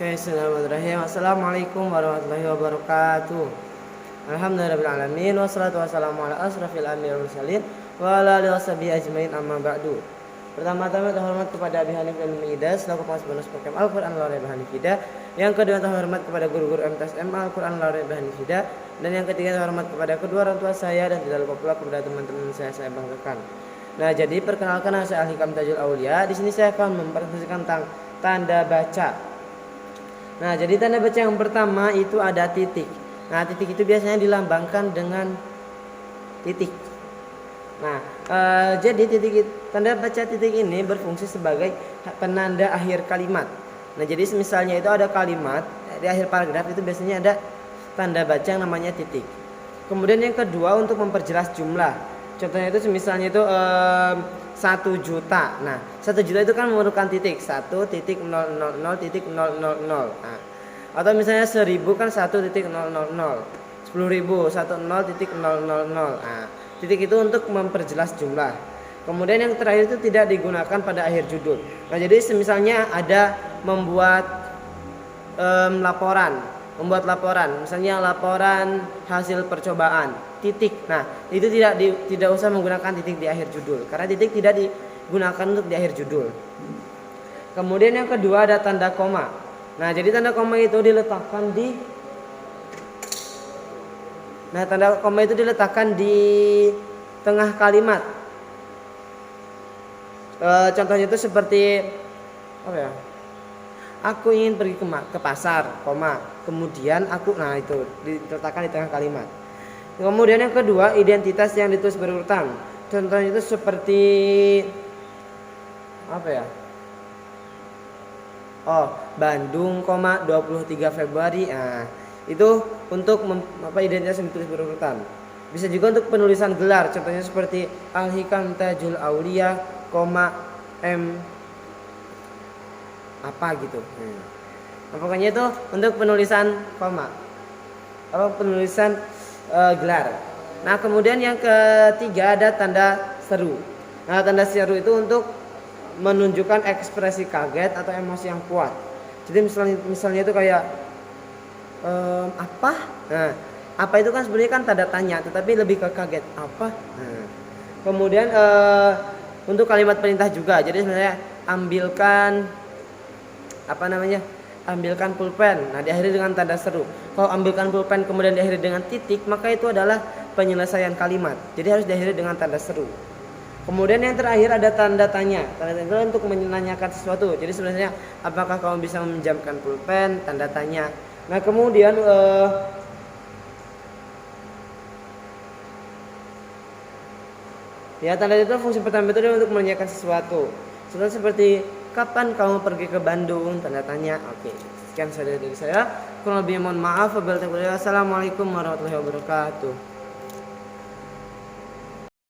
Bismillahirrahmanirrahim. Assalamualaikum warahmatullahi wabarakatuh. Alhamdulillahirrahmanirrahim. Wassalatu wassalamu ala asrafil anbiya'i wal mursalin wa ala alihi washabihi ajmain, amma ba'du. Pertama-tama terhormat kepada Abi Hanif dan Midas selaku pengawas bonus program Al-Quran Lawrey Hanifida. Yang kedua terhormat kepada guru-guru MTSM Al-Quran Lawrey Hanifida. Dan yang ketiga terhormat kepada kedua orang tua saya dan tidak lupa pula kepada teman-teman saya banggakan. Nah, jadi perkenalkan, saya Al-Hikam Tajul Aulia. Di sini saya akan mempresentasikan tentang tanda baca. Nah, jadi tanda baca yang pertama itu ada titik. Nah, titik itu biasanya dilambangkan dengan titik. Nah, jadi tanda baca titik ini berfungsi sebagai penanda akhir kalimat. Nah, jadi misalnya itu ada kalimat di akhir paragraf itu biasanya ada tanda baca yang namanya titik. Kemudian yang kedua untuk memperjelas jumlah. Contohnya itu misalnya itu 1 juta. Nah, 1 juta itu kan memerlukan titik 1.000.000. Nah, atau misalnya 1000 kan 1.000. 10.000 10.000. Nah, titik itu untuk memperjelas jumlah. Kemudian yang terakhir itu tidak digunakan pada akhir judul. Nah, jadi misalnya ada membuat laporan, misalnya laporan hasil percobaan, titik. Nah, itu tidak usah menggunakan titik di akhir judul karena titik tidak digunakan untuk di akhir judul. Kemudian yang kedua ada tanda koma. Nah, jadi tanda koma itu diletakkan di tengah kalimat. Contohnya itu seperti apa ya? Aku ingin pergi ke pasar, kemudian aku, nah itu diletakkan di tengah kalimat. Kemudian yang kedua identitas yang ditulis berurutan. Contohnya itu seperti apa ya? Bandung, 23 Februari. Nah, itu untuk identitas yang ditulis berurutan. Bisa juga untuk penulisan gelar. Contohnya seperti Al-Hikam Tajul Aulia, M apa gitu. Nah, pokoknya itu untuk penulisan penulisan gelar. Nah, kemudian yang ketiga ada tanda seru. Nah, tanda seru itu untuk menunjukkan ekspresi kaget atau emosi yang kuat. Jadi misalnya itu kayak apa? Nah, apa itu kan sebenarnya kan tanda tanya, tetapi lebih ke kaget. Apa? Nah, kemudian untuk kalimat perintah juga. Jadi sebenarnya ambilkan pulpen. Nah, diakhiri dengan tanda seru. Kalau ambilkan pulpen kemudian diakhiri dengan titik, maka itu adalah penyelesaian kalimat. Jadi harus diakhiri dengan tanda seru. Kemudian yang terakhir ada tanda tanya. Tanda tanya untuk menanyakan sesuatu. Jadi sebenarnya apakah kamu bisa meminjamkan pulpen? Tanda tanya. Nah, kemudian tanda itu fungsi pertama itu untuk menanyakan sesuatu. Contohnya seperti kapan kamu pergi ke Bandung? Tanda tanya. Oke, sekian saja dari saya. Kurang lebihnya mohon maaf. Wassalamualaikum warahmatullahi wabarakatuh.